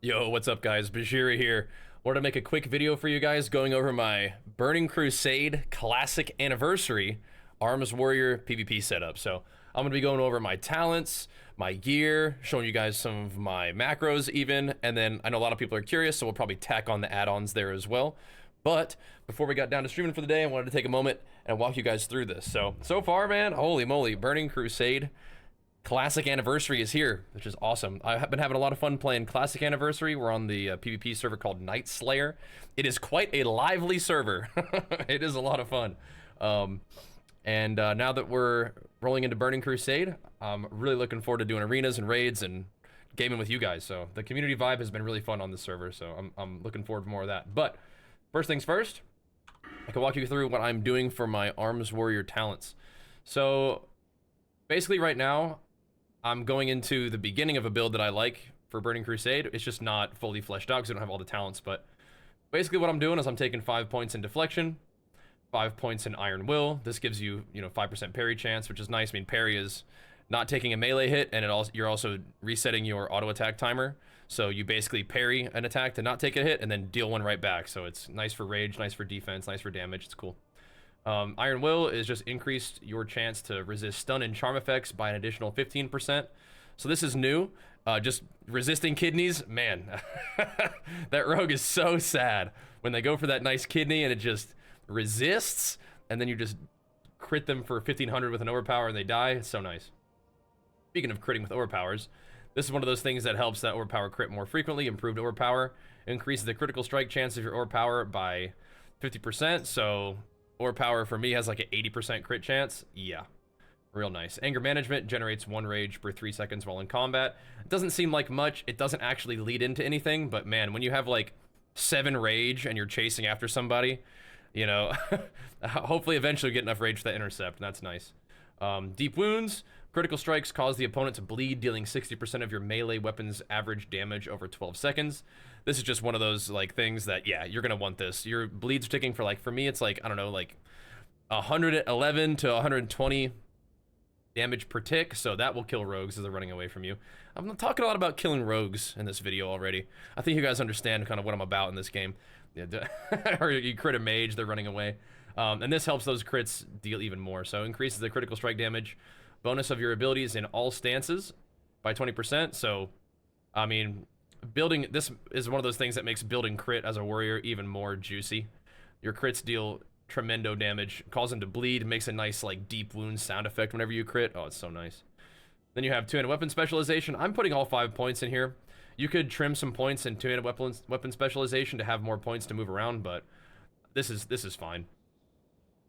Yo, what's up guys? Bajheera here. Wanted to make a quick video for you guys going over my Burning Crusade Classic Anniversary Arms Warrior PvP setup. So I'm going to be going over my talents, my gear, showing you guys some of my macros even, and then I know a lot of people are curious, so we'll probably tack on the add-ons there as well. But before we got down to streaming for the day, I wanted to take a moment and walk you guys through this. So far, man, holy moly, Burning Crusade Classic Anniversary is here, which is awesome. I've been having a lot of fun playing Classic Anniversary. We're on the PvP server called Night Slayer. It is quite a lively server. It is a lot of fun. Now that we're rolling into Burning Crusade, I'm really looking forward to doing arenas and raids and gaming with you guys. So the community vibe has been really fun on this server, so I'm looking forward to more of that. But first things first, I can walk you through what I'm doing for my Arms Warrior talents. So basically right now, I'm going into the beginning of a build that I like for Burning Crusade. It's just not fully fleshed out because I don't have all the talents, but basically what I'm doing is I'm taking 5 points in deflection, 5 points in Iron Will. This gives you, 5% parry chance, which is nice. I mean, parry is not taking a melee hit, and you're also resetting your auto attack timer. So you basically parry an attack to not take a hit and then deal one right back. So it's nice for rage, nice for defense, nice for damage. It's cool. Iron Will is just increased your chance to resist stun and charm effects by an additional 15%. So this is new. Just resisting kidneys, man. That rogue is so sad when they go for that nice kidney and it just resists, and then you just crit them for 1500 with an overpower and they die. It's so nice. Speaking of critting with overpowers, this is one of those things that helps that overpower crit more frequently. Improved overpower increases the critical strike chance of your overpower by 50%. So overpower for me has like an 80% crit chance. Yeah, real nice. Anger management generates 1 rage per 3 seconds while in combat. It doesn't seem like much. It doesn't actually lead into anything, but man, when you have like 7 rage and you're chasing after somebody, hopefully eventually get enough rage for that intercept, and that's nice. Deep wounds. Critical strikes cause the opponent to bleed, dealing 60% of your melee weapon's average damage over 12 seconds. This is just one of those like things that, yeah, you're gonna want this. Your bleed's ticking for like, for me, it's like, I don't know, like 111 to 120 damage per tick, so that will kill rogues as they're running away from you. I'm talking a lot about killing rogues in this video already. I think you guys understand kind of what I'm about in this game. Or you crit a mage, they're running away. And this helps those crits deal even more. So increases the critical strike damage, bonus of your abilities in all stances by 20%. So, I mean, this is one of those things that makes building crit as a warrior even more juicy. Your crits deal tremendo damage, cause them to bleed, makes a nice like deep wound sound effect whenever you crit. Oh, it's so nice. Then you have 2-handed weapon specialization. I'm putting all 5 points in here. You could trim some points in 2-handed weapon specialization to have more points to move around, but this is fine.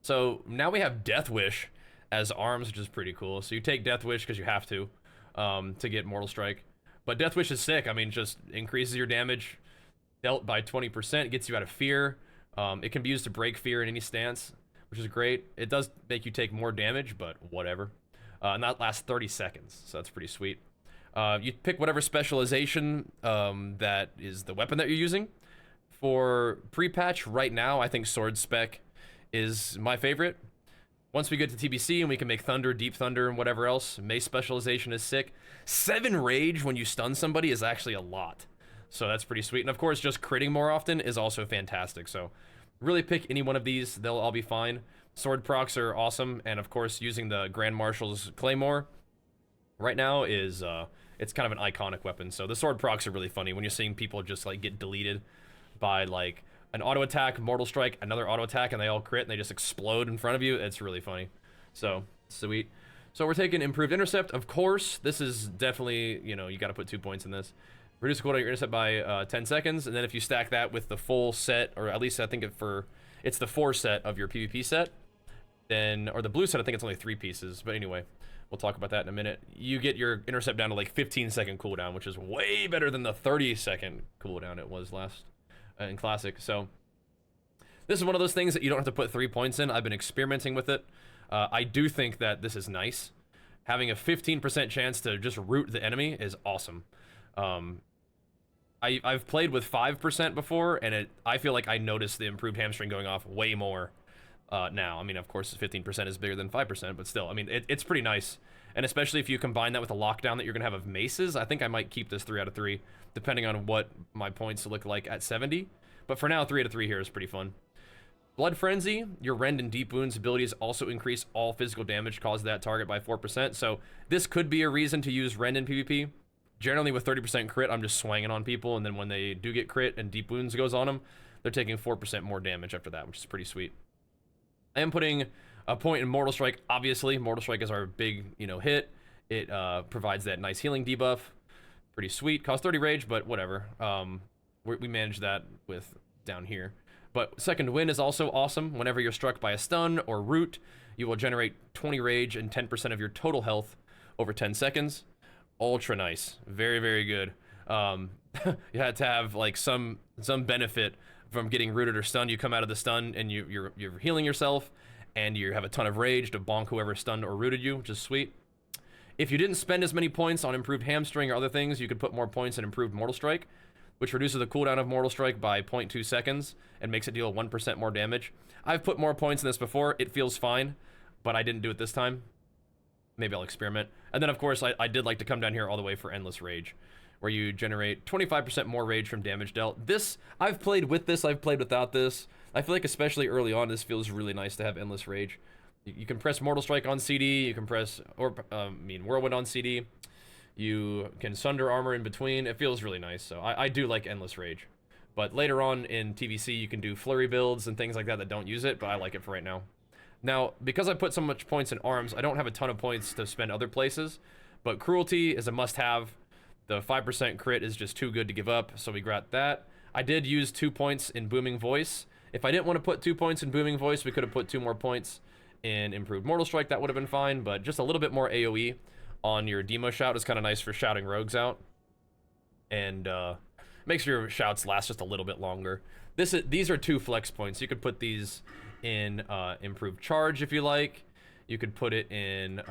So now we have Death Wish as arms, which is pretty cool. So you take Death Wish because you have to get Mortal Strike. But Death Wish is sick. I mean, just increases your damage dealt by 20%, gets you out of fear. It can be used to break fear in any stance, which is great. It does make you take more damage, but whatever. And that lasts 30 seconds, so that's pretty sweet. You pick whatever specialization that is the weapon that you're using. For pre-patch right now, I think Sword Spec is my favorite. Once we get to TBC and we can make Thunder, Deep Thunder, and whatever else, Mace specialization is sick. 7 rage when you stun somebody is actually a lot. So that's pretty sweet. And of course, just critting more often is also fantastic. So really pick any one of these. They'll all be fine. Sword procs are awesome. And of course, using the Grand Marshal's Claymore right now is, it's kind of an iconic weapon. So the sword procs are really funny when you're seeing people just like get deleted by like an auto attack, mortal strike, another auto attack, and they all crit and they just explode in front of you. It's really funny. So sweet. So we're taking improved intercept. Of course, this is definitely, you got to put 2 points in this. Reduce the cooldown of your intercept by 10 seconds, and then if you stack that with the full set, or at least I think it's the 4 set of your PvP set, then, or the blue set, I think it's only 3 pieces, but anyway, we'll talk about that in a minute. You get your intercept down to like 15-second cooldown, which is way better than the 30-second cooldown it was last in Classic. So this is one of those things that you don't have to put 3 points in. I've been experimenting with it. I do think that this is nice. Having a 15% chance to just root the enemy is awesome. I've played with 5% before, and I feel like I noticed the improved hamstring going off way more now. I mean, of course, 15% is bigger than 5%, but still, I mean, it's pretty nice. And especially if you combine that with a lockdown that you're gonna have of maces, I think I might keep this 3 out of 3, depending on what my points look like at 70. But for now, 3 out of 3 here is pretty fun. Blood Frenzy, your Rend and Deep Wounds abilities also increase all physical damage caused to that target by 4%. So this could be a reason to use Rend in PvP. Generally with 30% crit, I'm just swanging on people, and then when they do get crit and Deep Wounds goes on them, they're taking 4% more damage after that, which is pretty sweet. I am putting a point in Mortal Strike. Obviously, Mortal Strike is our big, hit. It provides that nice healing debuff. Pretty sweet. Costs 30 rage, but whatever. We manage that with down here. But Second Wind is also awesome. Whenever you're struck by a stun or root, you will generate 20 rage and 10% of your total health over 10 seconds. Ultra nice. Very, very good. You had to have like some benefit from getting rooted or stunned. You come out of the stun and you're healing yourself, and you have a ton of rage to bonk whoever stunned or rooted you, which is sweet. If you didn't spend as many points on improved Hamstring or other things, you could put more points in improved Mortal Strike, which reduces the cooldown of Mortal Strike by 0.2 seconds and makes it deal 1% more damage. I've put more points in this before. It feels fine, but I didn't do it this time. Maybe I'll experiment. And then, of course, I did like to come down here all the way for Endless Rage, where you generate 25% more rage from damage dealt. This, I've played with this, I've played without this. I feel like especially early on, this feels really nice to have Endless Rage. You can press Mortal Strike on CD, you can press, Whirlwind on CD. You can Sunder Armor in between. It feels really nice, so I do like Endless Rage. But later on in TBC, you can do Flurry builds and things like that don't use it, but I like it for right now. Now, because I put so much points in arms, I don't have a ton of points to spend other places, but Cruelty is a must-have. The 5% crit is just too good to give up, so we got that. I did use 2 points in Booming Voice. If I didn't want to put 2 points in Booming Voice, we could have put 2 more points in Improved Mortal Strike. That would have been fine, but just a little bit more AoE on your Demo Shout is kind of nice for shouting rogues out. And makes your shouts last just a little bit longer. These are 2 flex points. You could put these in Improved Charge if you like. You could put it in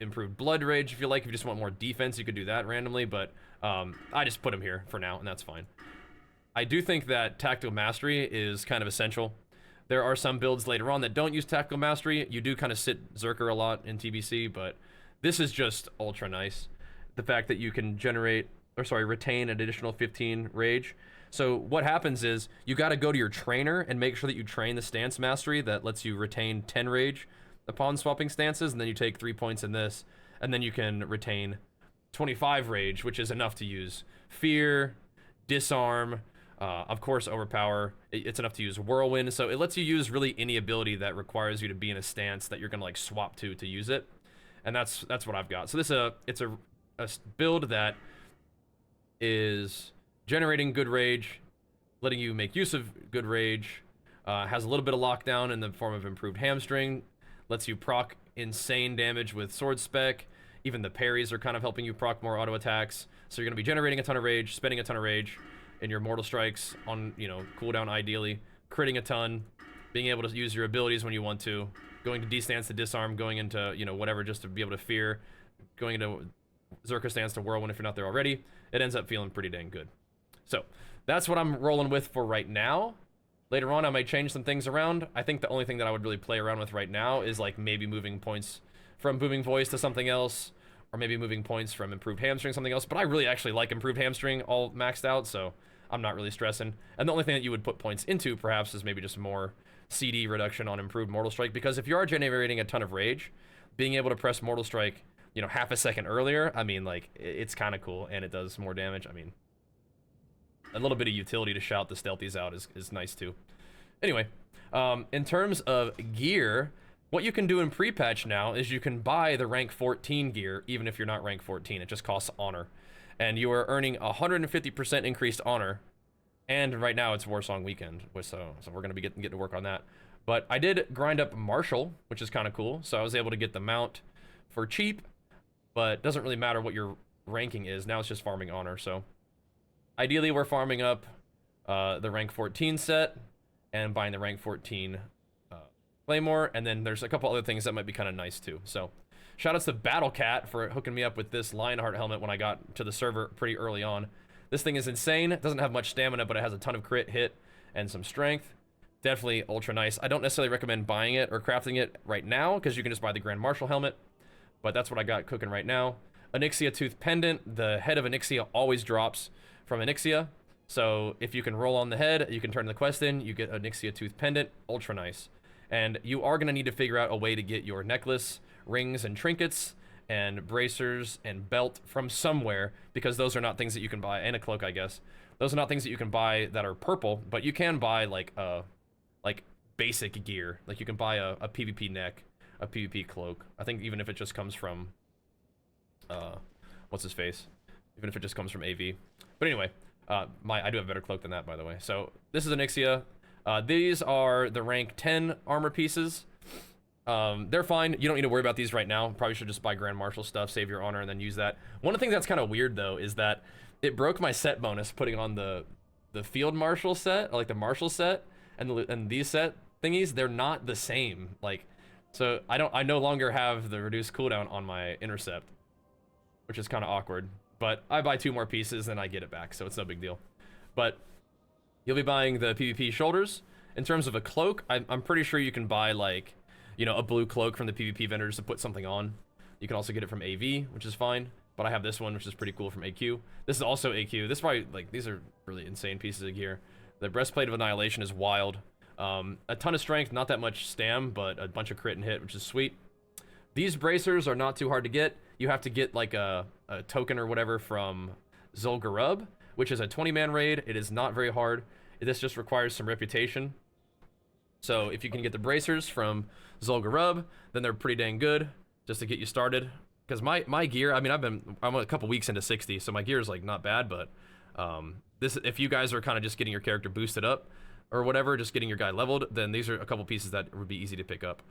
Improved Blood Rage if you like. If you just want more defense, you could do that randomly, but I just put them here for now, and that's fine. I do think that Tactical Mastery is kind of essential. There are some builds later on that don't use Tactical Mastery. You do kind of sit Berserker a lot in TBC, but this is just ultra nice. The fact that you can retain an additional 15 rage. So what happens is you got to go to your trainer and make sure that you train the stance mastery that lets you retain 10 rage upon swapping stances, and then you take 3 points in this, and then you can retain 25 rage, which is enough to use Fear, Disarm, of course Overpower. It's enough to use Whirlwind, so it lets you use really any ability that requires you to be in a stance that you're gonna like swap to use it, and that's what I've got. So this it's a build that is generating good rage, letting you make use of good rage, has a little bit of lockdown in the form of improved Hamstring, lets you proc insane damage with sword spec. Even the parries are kind of helping you proc more auto attacks. So you're going to be generating a ton of rage, spending a ton of rage in your Mortal Strikes on, cooldown ideally, critting a ton, being able to use your abilities when you want to, going to D-Stance to Disarm, going into, whatever just to be able to Fear, going into Berserker Stance to Whirlwind if you're not there already. It ends up feeling pretty dang good. So that's what I'm rolling with for right now. Later on, I might change some things around. I think the only thing that I would really play around with right now is like maybe moving points from Booming Voice to something else, or maybe moving points from Improved Hamstring to something else. But I really actually like Improved Hamstring all maxed out, so I'm not really stressing. And the only thing that you would put points into perhaps is maybe just more CD reduction on Improved Mortal Strike, because if you are generating a ton of rage, being able to press Mortal Strike, half a second earlier, I mean, like, it's kind of cool, and it does more damage. I mean, a little bit of utility to shout the stealthies out is nice too. Anyway, in terms of gear, what you can do in pre-patch now is you can buy the rank 14 gear, even if you're not rank 14. It just costs honor. And you are earning 150% increased honor. And right now it's Warsong Weekend, so we're going to be getting to work on that. But I did grind up Marshall, which is kind of cool. So I was able to get the mount for cheap, but it doesn't really matter what your ranking is. Now it's just farming honor, so ideally we're farming up the rank 14 set and buying the rank 14 Claymore, and then there's a couple other things that might be kind of nice too. So shout outs to Battlecat for hooking me up with this Lionheart helmet when I got to the server pretty early on. This thing is insane. It doesn't have much stamina, but it has a ton of crit hit and some strength. Definitely ultra nice. I don't necessarily recommend buying it or crafting it right now, because you can just buy the Grand Marshal helmet, but that's what I got cooking right now. Onyxia Tooth Pendant. The head of Onyxia always drops from Onyxia. So if you can roll on the head, you can turn the quest in, you get Onyxia Tooth Pendant. Ultra nice. And you are going to need to figure out a way to get your necklace, rings, and trinkets, and bracers, and belt from somewhere, because those are not things that you can buy, and a cloak, I guess. Those are not things that you can buy that are purple, but you can buy, like basic gear. Like, you can buy a PvP neck, a PvP cloak. I think even if it just comes from, what's his face? Even if it just comes from AV. But anyway, I do have a better cloak than that, by the way. So, this is Onyxia. These are the rank 10 armor pieces. They're fine. You don't need to worry about these right now. Probably should just buy Grand Marshal stuff, save your honor, and then use that. One of the things that's kind of weird, though, is that it broke my set bonus putting on the Field Marshal set, or like the Marshal set, and these set thingies. They're not the same. Like, so I no longer have the reduced cooldown on my Intercept, which is kind of awkward. But I buy 2 more pieces, and I get it back, so it's no big deal. But you'll be buying the PvP shoulders. In terms of a cloak, I'm pretty sure you can buy, like, you know, a blue cloak from the PvP vendors to put something on. You can also get it from AV, which is fine. But I have this one, which is pretty cool, from AQ. This is also AQ. This is probably, like, these are really insane pieces of gear. The Breastplate of Annihilation is wild. A ton of strength, not that much stam, but a bunch of crit and hit, which is sweet. These bracers are not too hard to get. You have to get, like, a token or whatever from Zul'Gurub, which is a 20-man raid. It is not very hard. This just requires some reputation. So if you can get the bracers from Zul'Gurub, then they're pretty dang good, just to get you started. Because my gear, I mean, I'm a couple weeks into 60, so my gear is, like, not bad, but if you guys are kind of just getting your character boosted up or whatever, just getting your guy leveled, then these are a couple pieces that would be easy to pick up.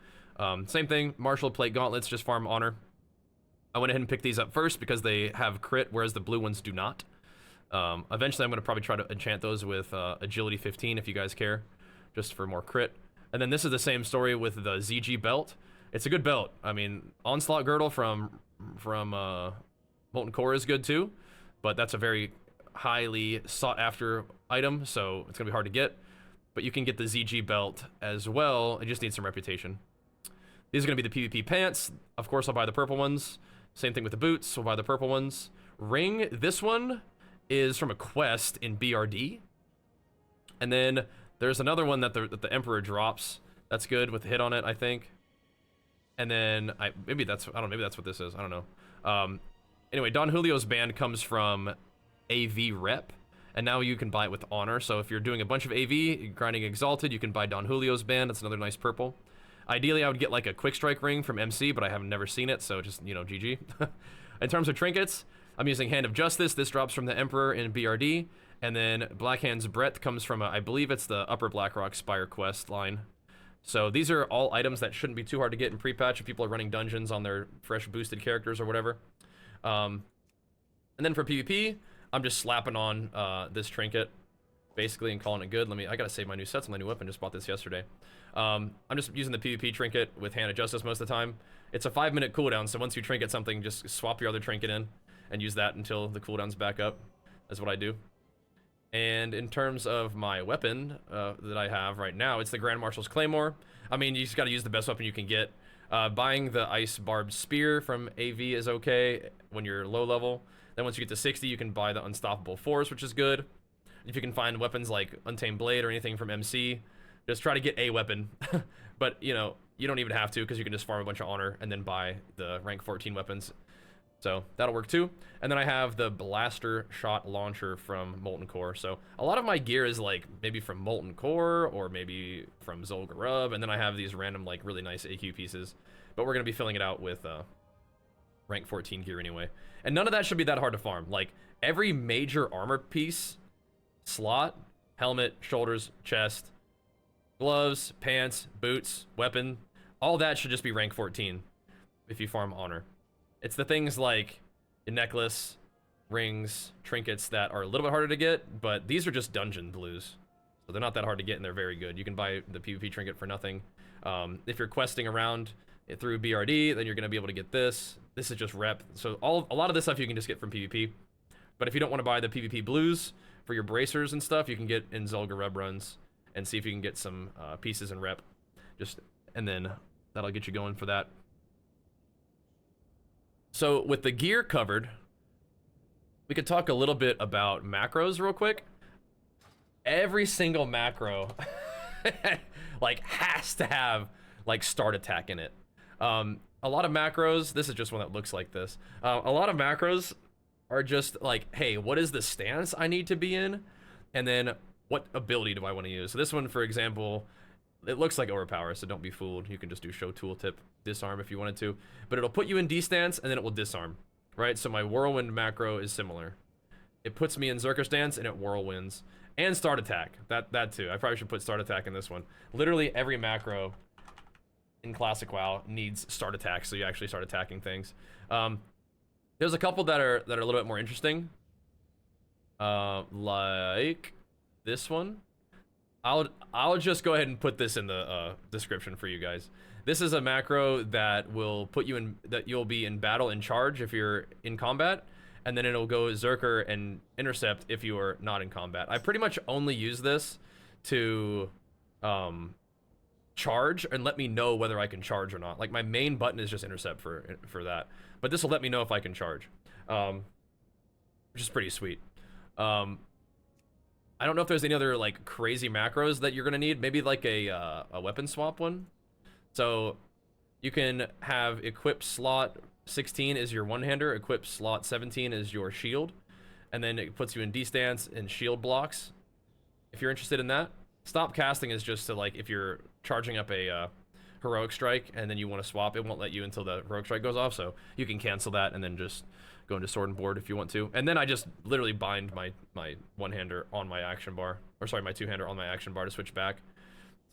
Same thing, Martial Plate Gauntlets, just farm honor. I went ahead and picked these up first because they have crit, whereas the blue ones do not. Eventually I'm going to probably try to enchant those with Agility 15 if you guys care, just for more crit. And then this is the same story with the ZG belt. It's a good belt. I mean, Onslaught Girdle from Molten Core is good too, but that's a very highly sought after item, so it's gonna be hard to get. But you can get the ZG belt as well. It just needs some reputation. These are gonna be the PvP pants. Of course, I'll buy the purple ones. Same thing with the boots. We'll buy the purple ones. Ring. This one is from a quest in BRD, and then there's another one that the Emperor drops. That's good with the hit on it, I think. And then maybe that's what this is. I don't know. Anyway, Don Julio's band comes from AV Rep, and now you can buy it with honor. So if you're doing a bunch of AV, grinding Exalted, you can buy Don Julio's band. That's another nice purple. Ideally, I would get like a Quick Strike ring from MC, but I have never seen it, so just, you know, GG. In terms of trinkets, I'm using Hand of Justice. This drops from the Emperor in BRD, and then Black Hand's Breath comes from I believe it's the Upper Blackrock Spire quest line. So these are all items that shouldn't be too hard to get in pre-patch if people are running dungeons on their fresh boosted characters or whatever. And then for PvP, I'm just slapping on this trinket, basically, and calling it good. I gotta save my new sets on my new weapon. Just bought this yesterday. I'm just using the PvP trinket with Hand of Justice most of the time. It's a 5-minute cooldown, so once you trinket something, just swap your other trinket in and use that until the cooldown's back up. That's what I do. And in terms of my weapon that I have right now, it's the Grand Marshal's Claymore. I mean, you just got to use the best weapon you can get. Buying the Ice Barbed Spear from AV is okay when you're low level. Then once you get to 60, you can buy the Unstoppable Force, which is good. If you can find weapons like Untamed Blade or anything from MC, just try to get a weapon. But, you know, you don't even have to, because you can just farm a bunch of honor and then buy the rank 14 weapons. So that'll work too. And then I have the Blaster Shot Launcher from Molten Core. So a lot of my gear is like maybe from Molten Core or maybe from Zul'Gurub. And then I have these random, like, really nice AQ pieces. But we're going to be filling it out with rank 14 gear anyway. And none of that should be that hard to farm. Like, every major armor piece slot, helmet, shoulders, chest, gloves, pants, boots, weapon, all that should just be rank 14 if you farm honor. It's the things like your necklace, rings, trinkets that are a little bit harder to get, but these are just dungeon blues. So they're not that hard to get, and they're very good. You can buy the PvP trinket for nothing. If you're questing around through BRD, then you're going to be able to get this. This is just rep. So a lot of this stuff you can just get from PvP. But if you don't want to buy the PvP blues for your bracers and stuff, you can get in Zul'Gurub runs and see if you can get some pieces in rep. And then that'll get you going for that. So with the gear covered, we could talk a little bit about macros real quick. Every single macro like has to have like start attack in it. A lot of macros, this is just one that looks like this. A lot of macros are just like, hey, what is the stance I need to be in? And then what ability do I want to use? So this one, for example, it looks like overpower, so don't be fooled. You can just do show tooltip, disarm if you wanted to. But it'll put you in D stance and then it will disarm, right? So my whirlwind macro is similar. It puts me in Berserker Stance and it whirlwinds. And start attack, that too. I probably should put start attack in this one. Literally every macro in Classic WoW needs start attack, so you actually start attacking things. There's a couple that are a little bit more interesting. Like this one. I'll just go ahead and put this in the description for you guys. This is a macro that will put you in, that you'll be in battle and charge if you're in combat, and then it'll go Berserker and Intercept if you are not in combat. I pretty much only use this to charge and let me know whether I can charge or not. Like my main button is just Intercept for that, but this will let me know if I can charge, which is pretty sweet. I don't know if there's any other like crazy macros that you're gonna need. Maybe like a weapon swap one. So you can have equip slot 16 is your one-hander, equip slot 17 is your shield, and then it puts you in D stance and shield blocks. If you're interested in that, stop casting is just to like if you're charging up a heroic strike and then you want to swap, it won't let you until the heroic strike goes off, so you can cancel that and then just go into sword and board if you want to. And then I just literally bind my one-hander on my action bar, or sorry, my two-hander on my action bar to switch back.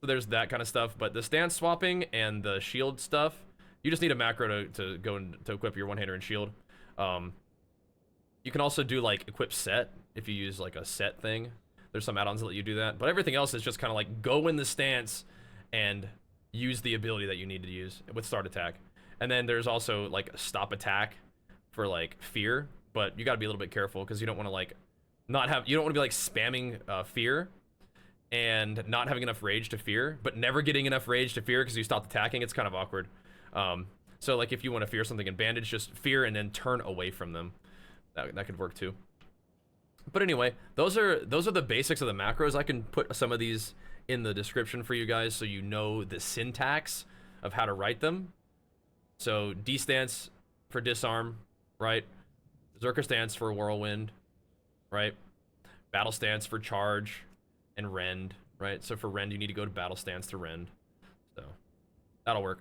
So there's that kind of stuff, but the stance swapping and the shield stuff, you just need a macro to go and to equip your one-hander and shield. You can also do like equip set if you use like a set thing. There's some add-ons that let you do that, but everything else is just kind of like go in the stance and use the ability that you need to use with start attack. And then there's also like a stop attack for like fear, but you got to be a little bit careful because you don't want to like you don't want to be like spamming fear and not having enough rage to fear, but never getting enough rage to fear because you stopped attacking. It's kind of awkward. So like if you want to fear something in bandage, just fear and then turn away from them. That could work too. But anyway, those are the basics of the macros. I can put some of these in the description for you guys so you know the syntax of how to write them. So D stance for disarm, right? Berserker stance for whirlwind, right? Battle stance for charge, and rend, right? So for rend, you need to go to battle stance to rend. So that'll work.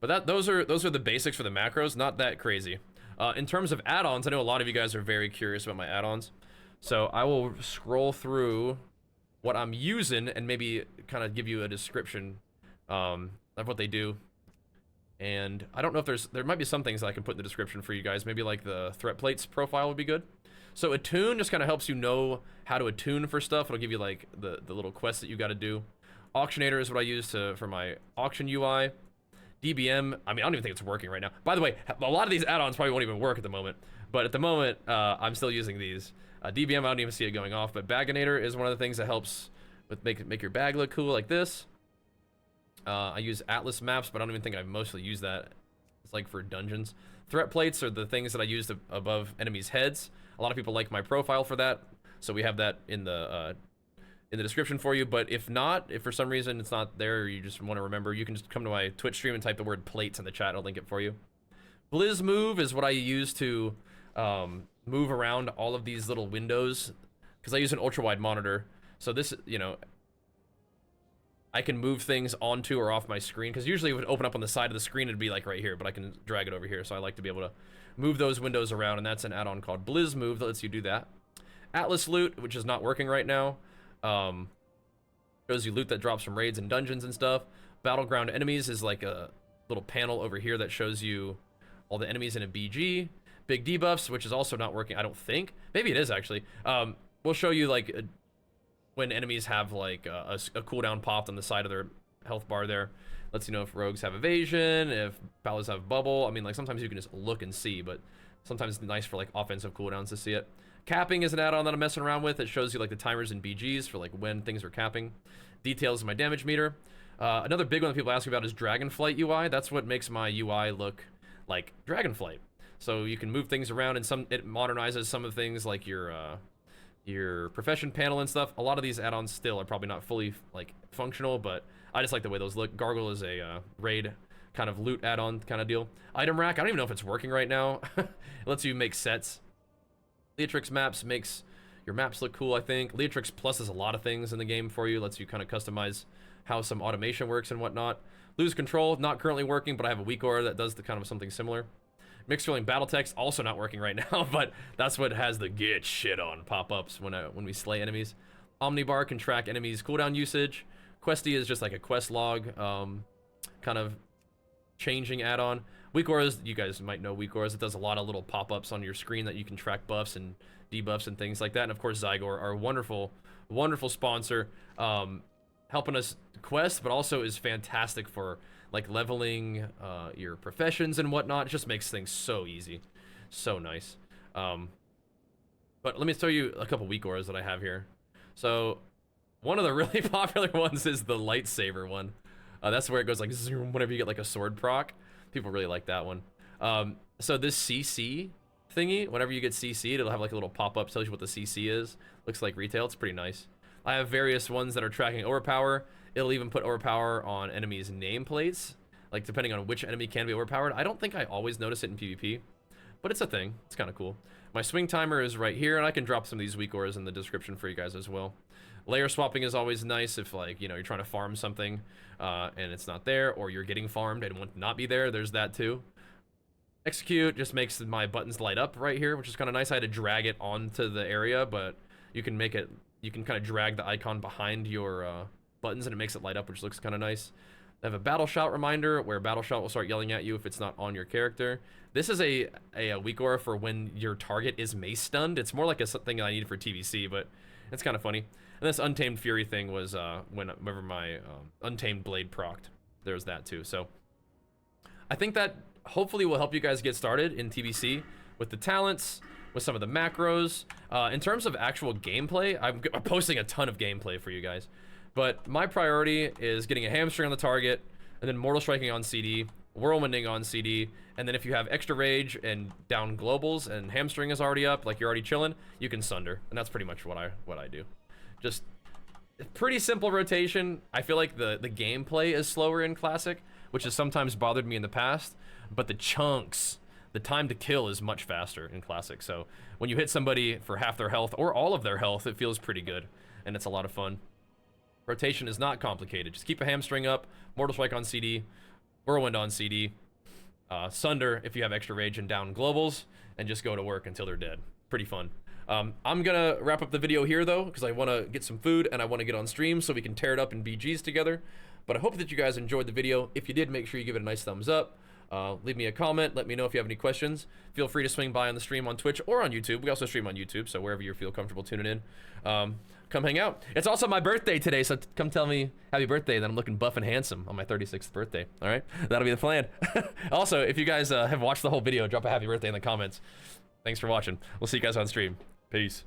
But those are the basics for the macros. Not that crazy. In terms of add-ons, I know a lot of you guys are very curious about my add-ons. So I will scroll through what I'm using and maybe kind of give you a description of what they do. And I don't know if there might be some things that I can put in the description for you guys. Maybe like the threat plates profile would be good. So attune just kind of helps you know how to attune for stuff. It'll give you like the little quests that you got to do. Auctionator is what I use for my auction UI. DBM, I mean, I don't even think it's working right now. By the way, a lot of these add-ons probably won't even work at the moment. But at the moment, I'm still using these. DBM, I don't even see it going off. But Baginator is one of the things that helps with make your bag look cool like this. I use Atlas maps, but I don't even think I mostly use that. It's like for dungeons. Threat plates are the things that I use above enemies' heads. A lot of people like my profile for that, so we have that in the description for you. But if not, if for some reason it's not there, or you just want to remember, you can just come to my Twitch stream and type the word plates in the chat. I'll link it for you. Blizz move is what I use to move around all of these little windows, because I use an ultra wide monitor. So this, you know, I can move things onto or off my screen, because usually it would open up on the side of the screen, it'd be like right here, but I can drag it over here. So I like to be able to move those windows around, and that's an add-on called Blizz Move that lets you do that. Atlas Loot, which is not working right now, shows you loot that drops from raids and dungeons and stuff. Battleground Enemies is like a little panel over here that shows you all the enemies in a BG. Big debuffs, which is also not working, I don't think. Maybe it is actually. We'll show you like when enemies have like a cooldown popped on the side of their health bar there. Lets you know if rogues have evasion, if paladins have bubble. I mean, like sometimes you can just look and see, but sometimes it's nice for like offensive cooldowns to see it. Capping is an add-on that I'm messing around with. It shows you like the timers and BGs for like when things are capping. Details of my damage meter. Another big one that people ask me about is Dragonflight UI. That's what makes my UI look like Dragonflight. So you can move things around, and it modernizes some of the things like your profession panel and stuff. A lot of these add-ons still are probably not fully like functional, but I just like the way those look. Gargle is a raid kind of loot add-on kind of deal. Item rack, I don't even know if it's working right now. It lets you make sets. Leatrix maps makes your maps look cool, I think. Leatrix Plus is a lot of things in the game for you. Lets you kind of customize how some automation works and whatnot. Lose Control, not currently working, but I have a Weakauras that does the kind of something similar. Mixed Rolling Battle Text, also not working right now, but that's what has the get shit on pop-ups when we slay enemies. Omnibar can track enemies' cooldown usage. Questy is just like a quest log kind of changing add-on. Weakauras, you guys might know Weakauras. It does a lot of little pop-ups on your screen that you can track buffs and debuffs and things like that. And of course, Zygor, our wonderful, wonderful sponsor, helping us quest, but also is fantastic for like leveling your professions and whatnot. It just makes things so easy, so nice. But let me show you a couple Weakauras that I have here. So one of the really popular ones is the lightsaber one. That's where it goes like zoom whenever you get like a sword proc. People really like that one. So this CC thingy, whenever you get CC'd, it'll have like a little pop-up, tells you what the CC is. Looks like retail, it's pretty nice. I have various ones that are tracking overpower. It'll even put overpower on enemies' nameplates, like depending on which enemy can be overpowered. I don't think I always notice it in PvP, but it's a thing. It's kind of cool. My swing timer is right here, and I can drop some of these Weakauras in the description for you guys as well. Layer swapping is always nice if, like, you know, you're trying to farm something and it's not there, or you're getting farmed and want to not be there. There's that too. Execute just makes my buttons light up right here, which is kind of nice. I had to drag it onto the area, but you can make it, you can kind of drag the icon behind your buttons and it makes it light up, which looks kind of nice. I have a battle shout reminder where battle shout will start yelling at you if it's not on your character. This is a Weakaura for when your target is mace stunned. It's more like a thing that I need for TBC, but it's kind of funny. And this Untamed Fury thing was whenever my Untamed Blade procced. There's that too. So I think that hopefully will help you guys get started in TBC with the talents, with some of the macros. In terms of actual gameplay, I'm posting a ton of gameplay for you guys. But my priority is getting a Hamstring on the target, and then Mortal Striking on CD, Whirlwinding on CD, and then if you have extra rage and down globals and Hamstring is already up, like you're already chilling, you can Sunder. And that's pretty much what I do. Just pretty simple rotation. I feel like the gameplay is slower in Classic, which has sometimes bothered me in the past, but the chunks, the time to kill is much faster in Classic. So when you hit somebody for half their health or all of their health, it feels pretty good, and it's a lot of fun. Rotation is not complicated. Just keep a Hamstring up, Mortal Strike on CD, Whirlwind on CD, Sunder if you have extra rage and down globals, and just go to work until they're dead. Pretty fun. I'm gonna wrap up the video here though, because I want to get some food and I want to get on stream so we can tear it up in BGs together. But I hope that you guys enjoyed the video. If you did, make sure you give it a nice thumbs up. Leave me a comment. Let me know if you have any questions. Feel free to swing by on the stream on Twitch or on YouTube. We also stream on YouTube, so wherever you feel comfortable tuning in, come hang out. It's also my birthday today, so come tell me happy birthday that I'm looking buff and handsome on my 36th birthday. All right, that'll be the plan. Also, if you guys have watched the whole video, drop a happy birthday in the comments. Thanks for watching. We'll see you guys on stream. Peace.